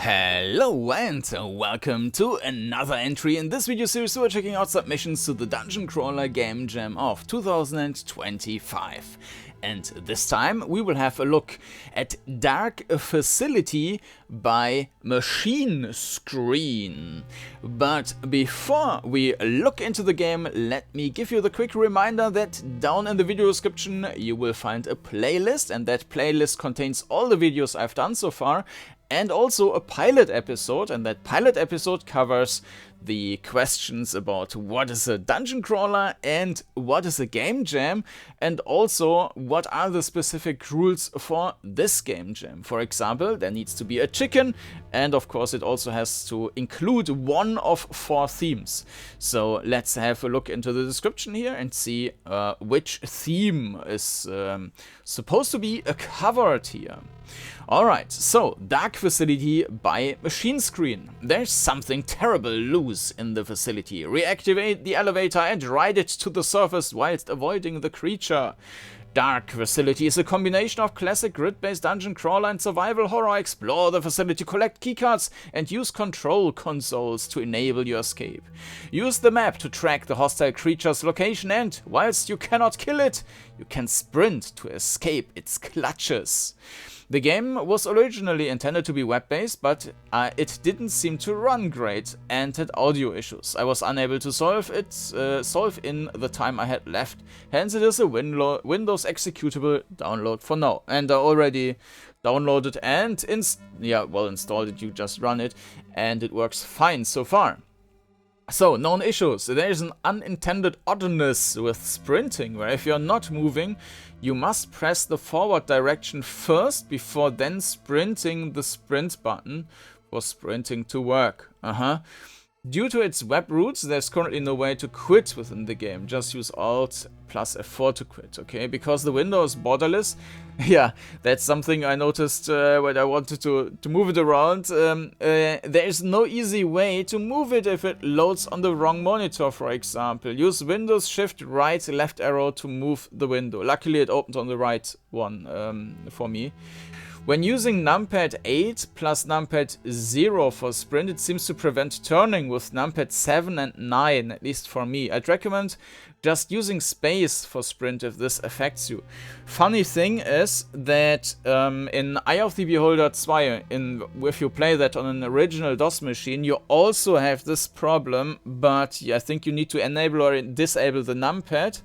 Hello and welcome to another entry in this video series. We're checking out submissions to the DungeonCrawler Game Jam of 2025. And this time we will have a look at Dark Facility by Machinescreen. But before we look into the game, let me give you the quick reminder that down in the video description you will find a playlist, and that playlist contains all the videos I've done so far, and also a pilot episode, and that pilot episode covers the questions about what is a dungeon crawler and what is a game jam, and also what are the specific rules for this game jam. For example, there needs to be a chicken, and of course it also has to include one of 4 themes. So let's have a look into the description here and see which theme is supposed to be covered here. Alright, so Dark Facility by Machinescreen. There's something terrible loose in the facility. Reactivate the elevator and ride it to the surface whilst avoiding the creature. Dark Facility is a combination of classic grid-based dungeon crawler and survival horror. Explore the facility, collect keycards, and use control consoles to enable your escape. Use the map to track the hostile creature's location, and whilst you cannot kill it, you can sprint to escape its clutches. The game was originally intended to be web-based, but it didn't seem to run great and had audio issues. I was unable to solve in the time I had left. Hence it is a Windows executable download for now. And I already downloaded and installed it. You just run it and it works fine so far. So, known issues. There is an unintended oddness with sprinting, where if you're not moving, you must press the forward direction first before then sprinting the sprint button for sprinting to work. Due to its web roots, there's currently no way to quit within the game. Just use Alt plus F4 to quit, okay? Because the window is borderless. Yeah, that's something I noticed when I wanted to move it around. There's no easy way to move it if it loads on the wrong monitor, for example. Use Windows Shift right left arrow to move the window. Luckily it opened on the right one for me. When using numpad 8 plus numpad 0 for sprint, it seems to prevent turning with numpad 7 and 9, at least for me. I'd recommend just using space for sprint if this affects you. Funny thing is that in Eye of the Beholder 2, if you play that on an original DOS machine, you also have this problem, but I think you need to enable or disable the numpad,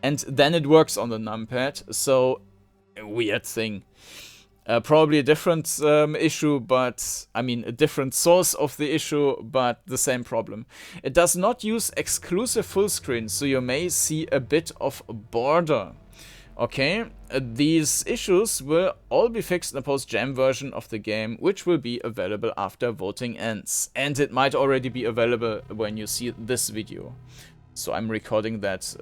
and then it works on the numpad, so a weird thing. Probably a different issue, but I mean a different source of the issue, but the same problem. It does not use exclusive full screen, so you may see a bit of border. Okay, these issues will all be fixed in a post-jam version of the game, which will be available after voting ends. And it might already be available when you see this video. So I'm recording that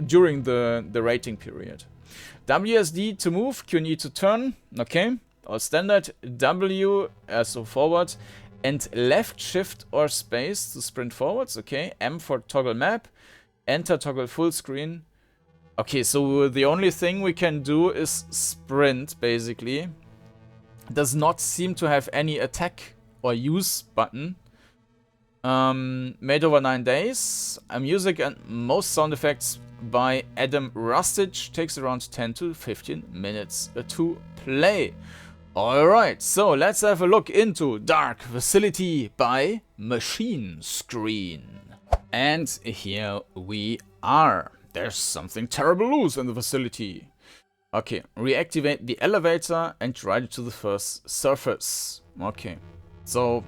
during the rating period. WSD to move, QE to turn, okay, or standard, W, so forward, and left shift or space to sprint forwards, okay, M for toggle map, enter toggle full screen. Okay, so the only thing we can do is sprint, basically. Does not seem to have any attack or use button. Made over 9 days. Music and most sound effects by Adam Rustage. Takes around 10 to 15 minutes to play. Alright, so let's have a look into Dark Facility by Machinescreen. And here we are. There's something terrible loose in the facility. Okay, reactivate the elevator and ride it to the first surface. Okay, so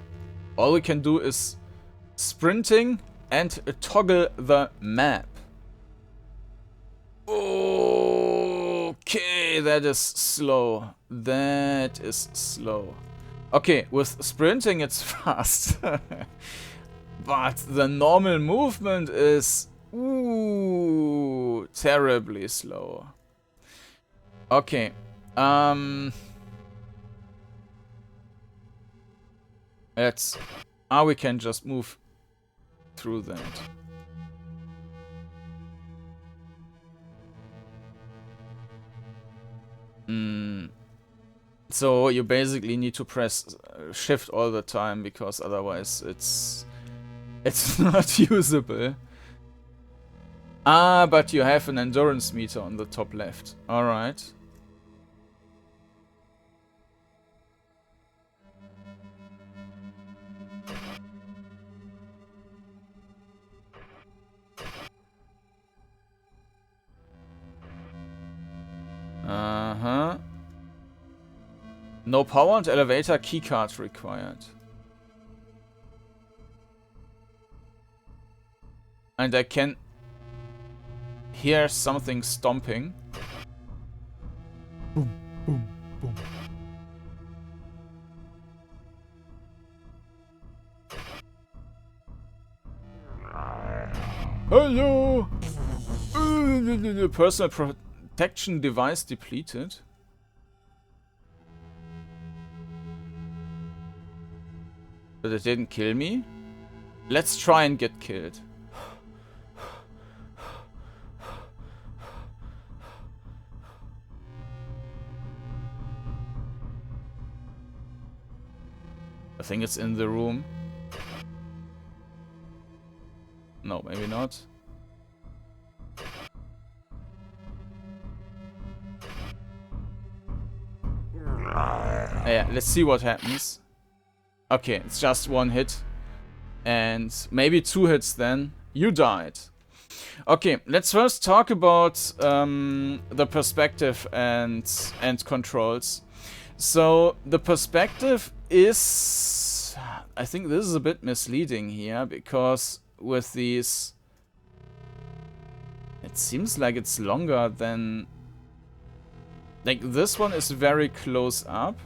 all we can do is sprinting and toggle the map. Okay, that is slow. That is slow. Okay, with sprinting it's fast. But the normal movement is terribly slow. Okay. We can just move through that. So you basically need to press shift all the time, because otherwise it's not usable. Ah, but you have an endurance meter on the top left. Alright. Uh-huh. No power and elevator keycard required. And I can hear something stomping. Boom, boom, boom. Hello! Personal protection device depleted. But it didn't kill me. Let's try and get killed. I think it's in the room. No, maybe not. Yeah, let's see what happens. Okay, it's just one hit. And maybe 2 hits then. You died. Okay, let's first talk about the perspective and controls. So, the perspective is... I think this is a bit misleading here, because with these... It seems like it's longer than... Like, this one is very close up.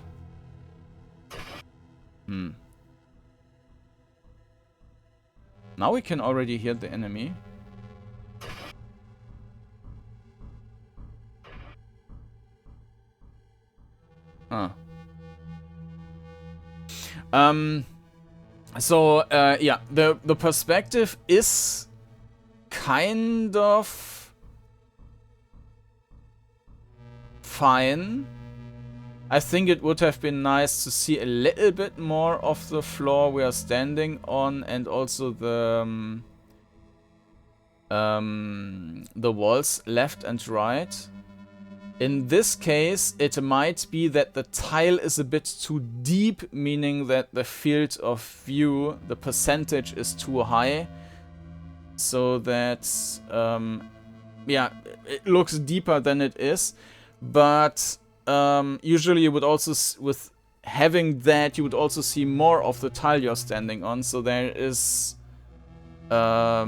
Now we can already hear the enemy. Huh. So, yeah, the perspective is kind of fine. I think it would have been nice to see a little bit more of the floor we are standing on, and also the walls left and right. In this case, it might be that the tile is a bit too deep, meaning that the field of view, the percentage is too high. So that, yeah, it looks deeper than it is. But usually you would also, with having that, you would also see more of the tile you're standing on. So there is, yeah,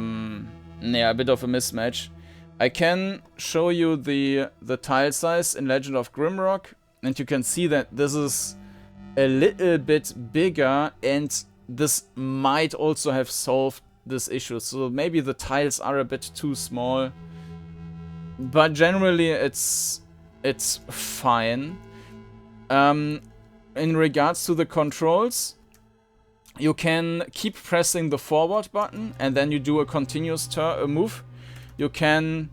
a bit of a mismatch. I can show you the tile size in Legend of Grimrock, and you can see that this is a little bit bigger, and this might also have solved this issue. So maybe the tiles are a bit too small, but generally it's fine. In regards to the controls, you can keep pressing the forward button, and then you do a continuous move. You can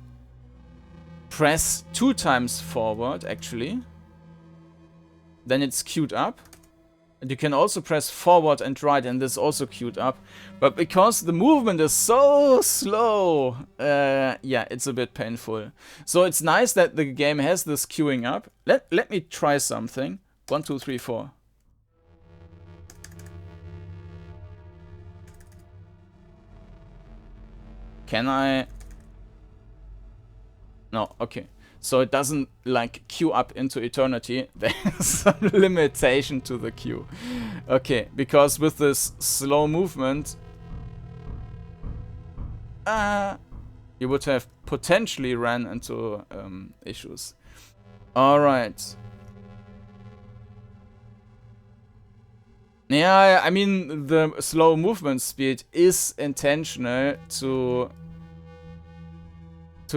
press 2 times forward, actually. Then it's queued up. And you can also press forward and right, and this is also queued up. But because the movement is so slow, yeah, it's a bit painful. So it's nice that the game has this queuing up. Let me try something. 1, 2, 3, 4. Can I... No, okay. So it doesn't, like, queue up into eternity. There's some limitation to the queue. Okay, because with this slow movement... you would have potentially ran into issues. Alright. Yeah, I mean, the slow movement speed is intentional to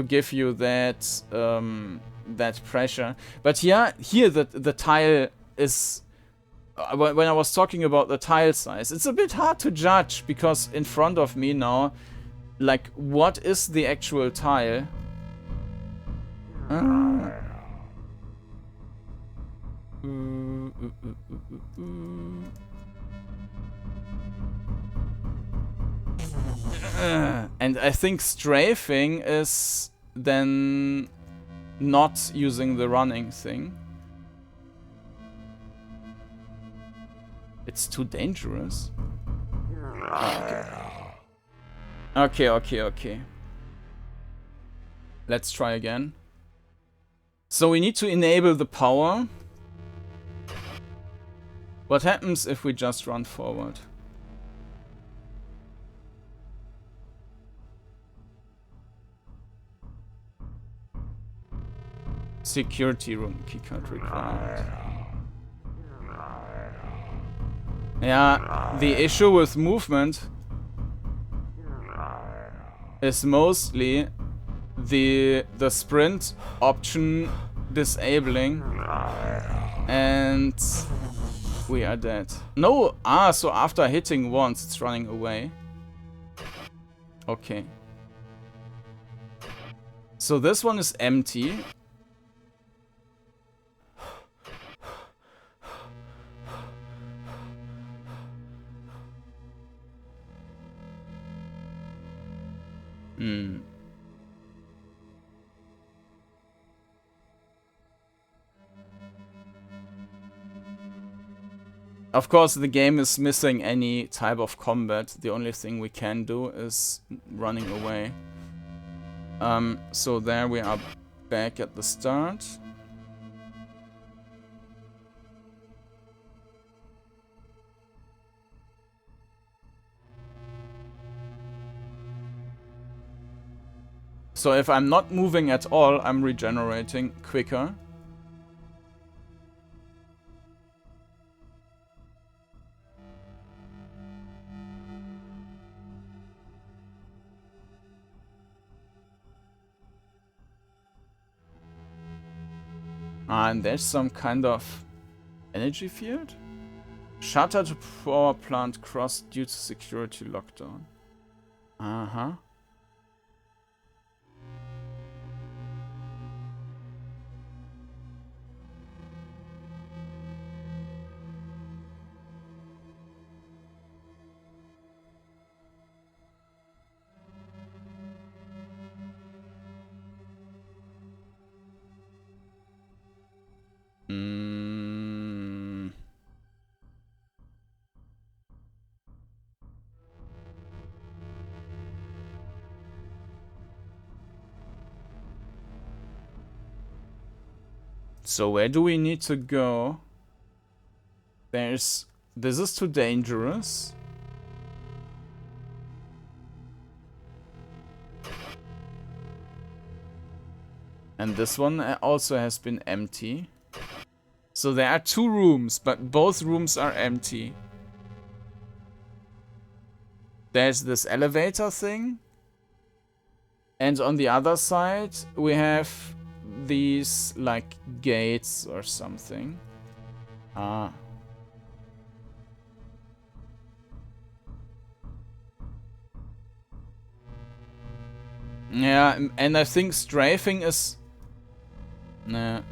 give you that that pressure. But yeah, here the tile is... when I was talking about the tile size, it's a bit hard to judge, because in front of me now, like, what is the actual tile? And I think strafing is then not using the running thing. It's too dangerous. Okay. Let's try again. So we need to enable the power. What happens if we just run forward? Security room, keycard required. Yeah, the issue with movement is mostly the sprint option disabling, and we are dead. No, so after hitting once it's running away. Okay. So this one is empty. Of course, the game is missing any type of combat. The only thing we can do is running away. So there we are back at the start. So if I'm not moving at all, I'm regenerating quicker. And there's some kind of energy field? Shutter to power plant crossed due to security lockdown. Uh-huh. So where do we need to go? This is too dangerous. And this one also has been empty. So there are 2 rooms, but both rooms are empty. There's this elevator thing. And on the other side, we have these, like, gates or something. Ah. Yeah, and I think strafing is... Nah.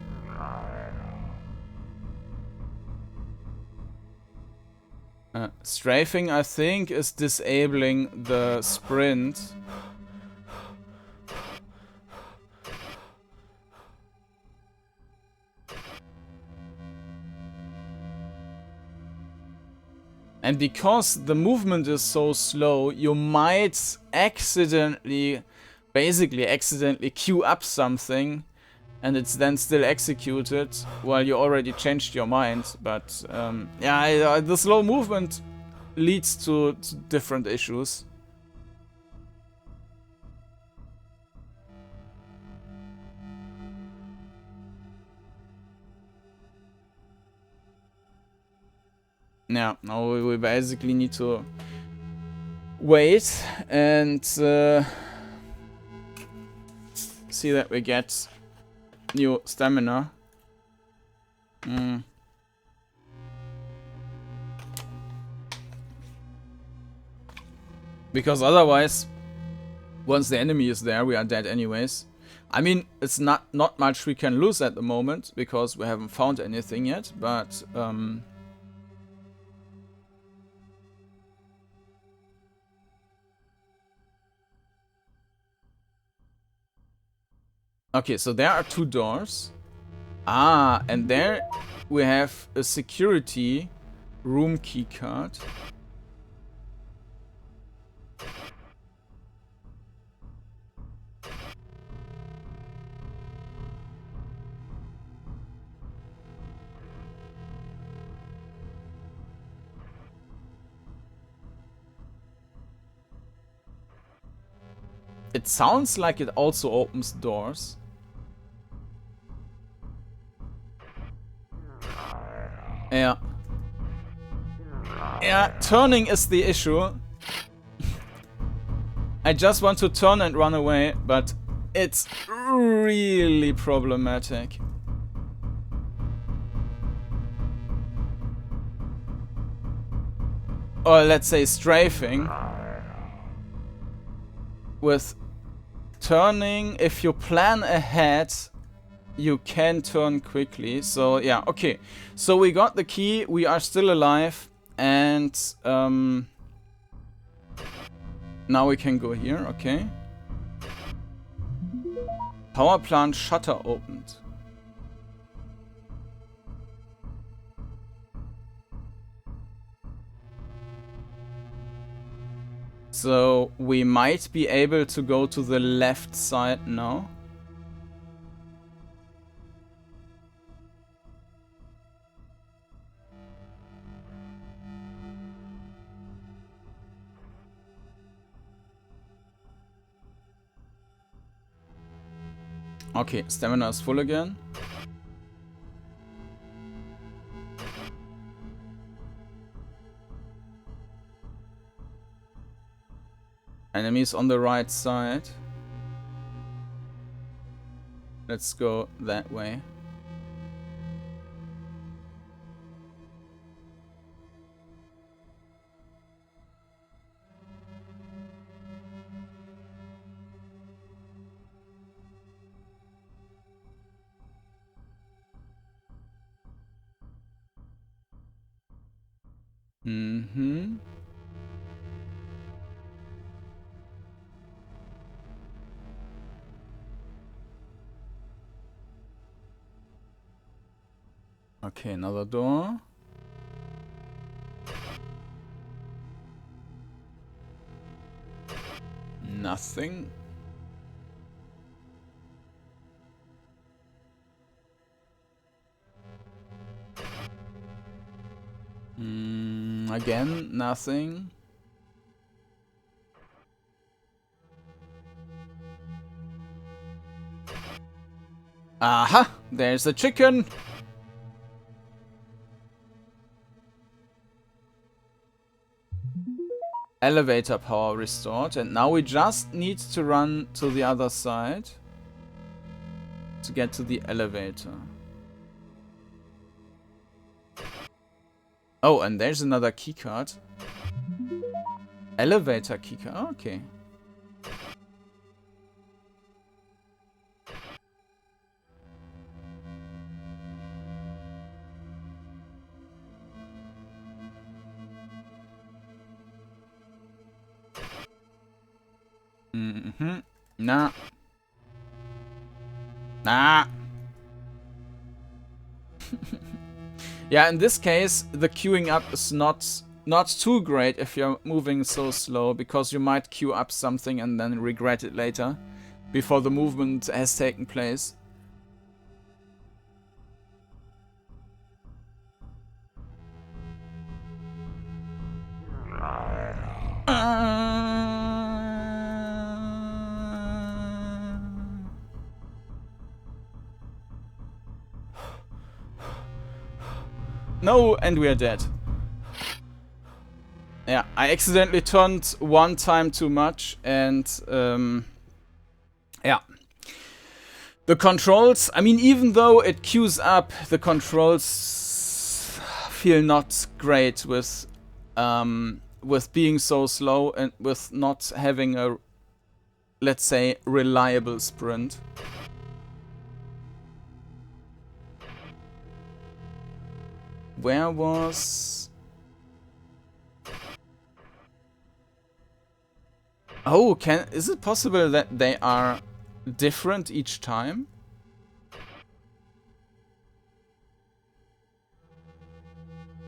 Strafing, I think, is disabling the sprint. And because the movement is so slow, you might basically accidentally queue up something, and it's then still executed while you already changed your mind. But yeah, the slow movement leads to different issues. Yeah, now we basically need to wait and see that we get new stamina. Because otherwise, once the enemy is there, we are dead anyways. I mean, it's not much we can lose at the moment, because we haven't found anything yet, but... Okay, so there are 2 doors. Ah, and there we have a security room key card. It sounds like it also opens doors. Yeah. Yeah, turning is the issue. I just want to turn and run away, but it's really problematic. Or let's say strafing. With turning, if you plan ahead, you can turn quickly. So yeah, okay. So we got the key, we are still alive, and now we can go here, okay. Power plant shutter opened. So we might be able to go to the left side now. Okay, stamina is full again. Enemies on the right side. Let's go that way. Mm-hmm. Okay, another door. Nothing. Again, nothing. Aha! There's a chicken! Elevator power restored, and now we just need to run to the other side to get to the elevator. Oh, and there's another keycard. Elevator keycard. Oh, okay. Nah. Nah. Yeah, in this case, the queuing up is not too great if you're moving so slow, because you might queue up something and then regret it later, before the movement has taken place. No, and we are dead. Yeah, I accidentally turned one time too much, and yeah. The controls, I mean, even though it queues up, the controls feel not great with being so slow and with not having a, let's say, reliable sprint. Where was... Oh, is it possible that they are different each time?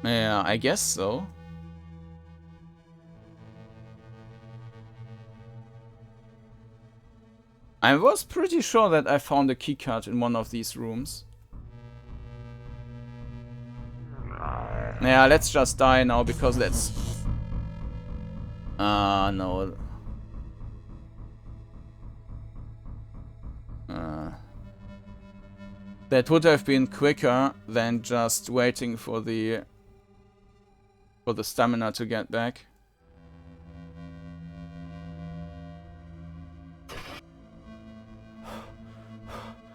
Yeah, I guess so. I was pretty sure that I found a keycard in one of these rooms. Yeah, let's just die now because that's... no. That would have been quicker than just waiting for the stamina to get back.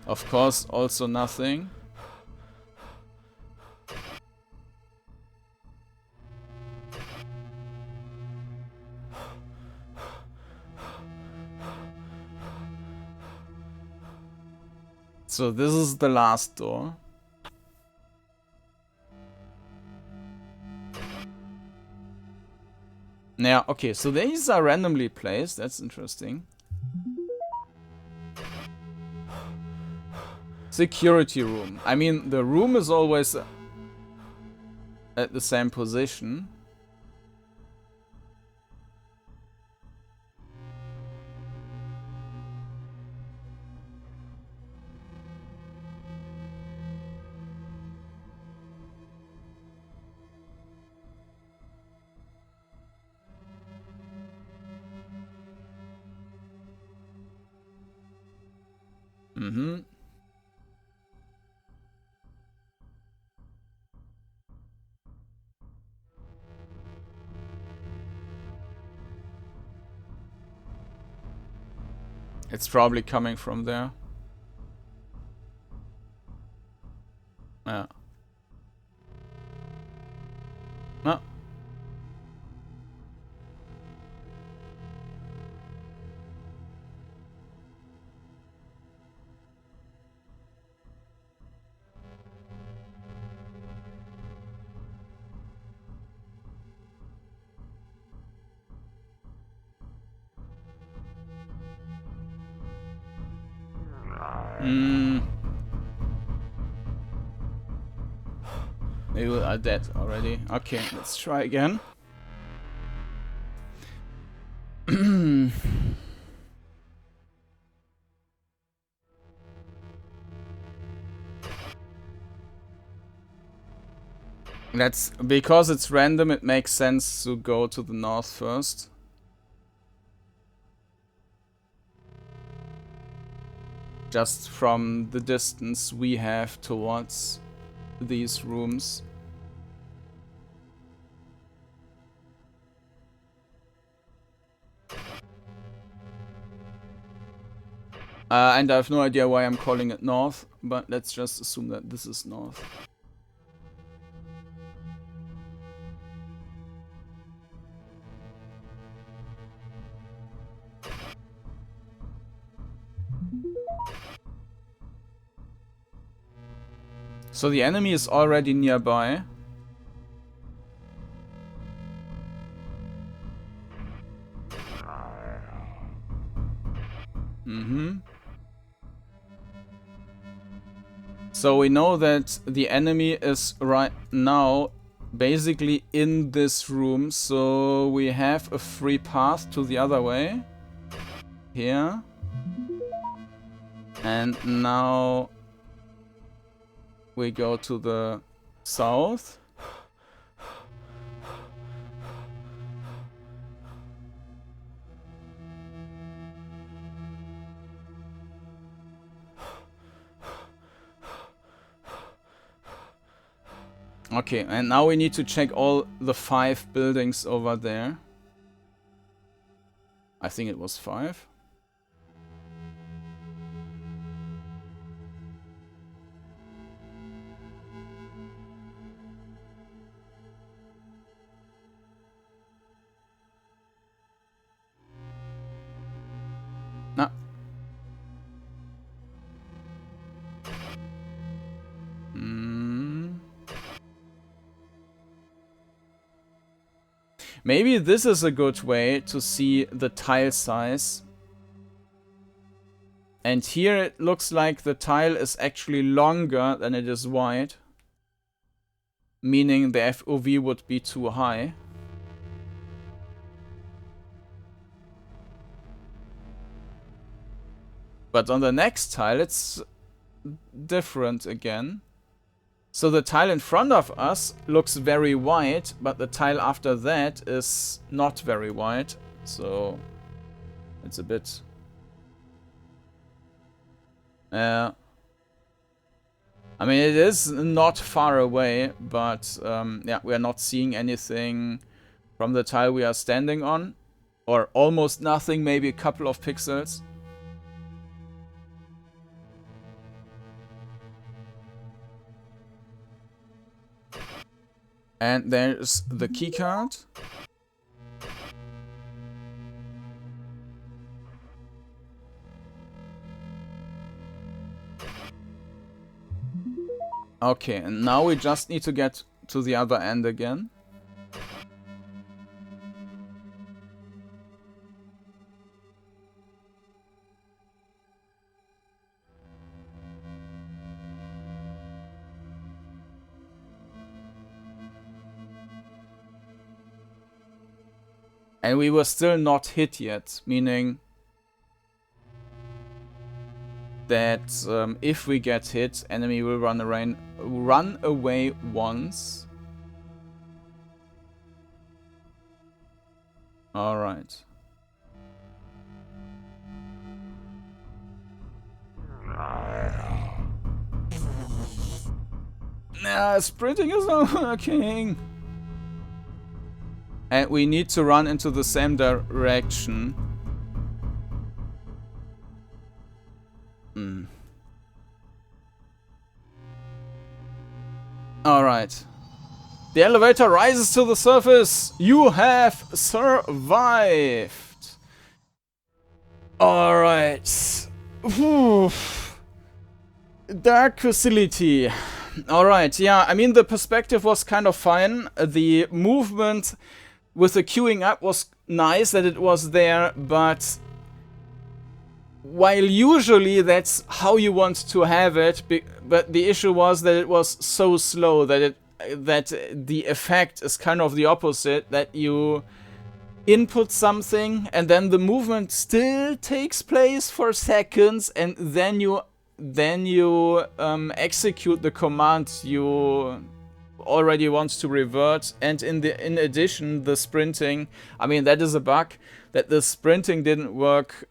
Of course, also nothing. So this is the last door. Yeah, okay, so these are randomly placed. That's interesting. Security room. I mean, the room is always at the same position. Mm-hmm. It's probably coming from there. Yeah. No. Maybe we are dead already. Okay, let's try again. Because it's random, it makes sense to go to the north first. Just from the distance we have towards these rooms. And I have no idea why I'm calling it north, but let's just assume that this is north. So the enemy is already nearby. So we know that the enemy is right now basically in this room, so we have a free path to the other way. Here. And now we go to the south. Okay, and now we need to check all the 5 buildings over there. I think it was 5. No. Maybe this is a good way to see the tile size. And here it looks like the tile is actually longer than it is wide, meaning the FOV would be too high. But on the next tile, it's different again. So the tile in front of us looks very wide, but the tile after that is not very wide. So it's a bit... I mean, it is not far away, but yeah, we are not seeing anything from the tile we are standing on. Or almost nothing, maybe a couple of pixels. And there's the keycard. Okay, and now we just need to get to the other end again. And we were still not hit yet, meaning that if we get hit, enemy will run away once. Alright. Nah, sprinting is not working. And we need to run into the same direction. Alright. The elevator rises to the surface. You have survived. Alright. Dark facility. Alright, yeah, I mean the perspective was kind of fine. The movement with the queuing up was nice that it was there, but while usually that's how you want to have it, but the issue was that it was so slow that the effect is kind of the opposite, that you input something and then the movement still takes place for seconds, and then you execute the command you already want to revert. And in addition, the sprinting, I mean, that is a bug, that the sprinting didn't work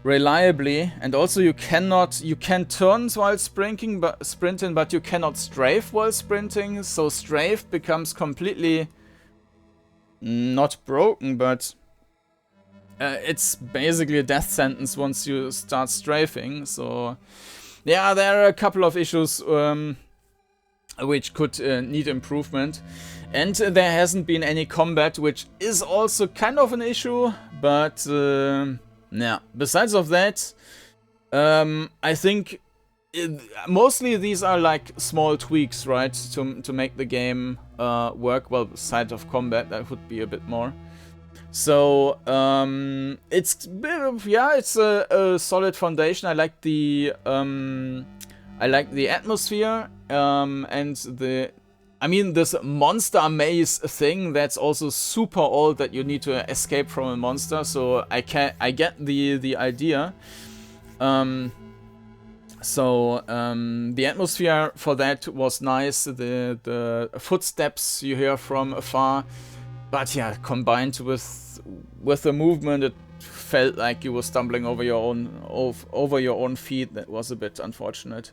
reliably. And also you can turn while sprinting, but you cannot strafe while sprinting. So strafe becomes completely not broken, but it's basically a death sentence once you start strafing. So yeah, there are a couple of issues which could need improvement. And there hasn't been any combat, which is also kind of an issue. But yeah, besides of that, I think mostly these are like small tweaks, right, to make the game work. Well, besides of combat, that would be a bit more. So it's a solid foundation. I like the atmosphere and I mean this monster maze thing, that's also super old, that you need to escape from a monster. So I get the idea. The atmosphere for that was nice. The footsteps you hear from afar. But yeah, combined with the movement, it felt like you were stumbling over your own feet. That was a bit unfortunate.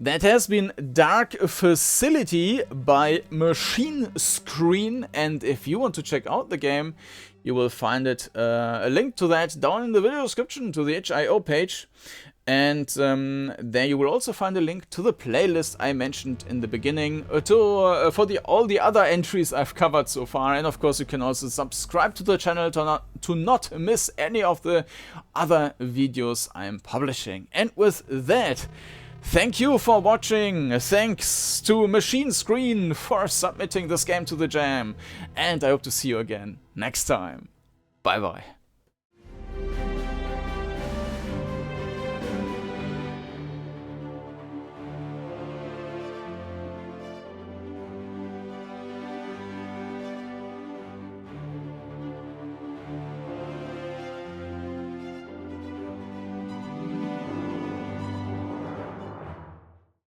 That has been Dark Facility by machinescreen, and if you want to check out the game, you will find it a link to that down in the video description to the itch.io page. And there you will also find a link to the playlist I mentioned in the beginning for all the other entries I've covered so far. And of course you can also subscribe to the channel to not miss any of the other videos I'm publishing. And with that, thank you for watching. Thanks to machinescreen for submitting this game to the jam. And I hope to see you again next time. Bye bye.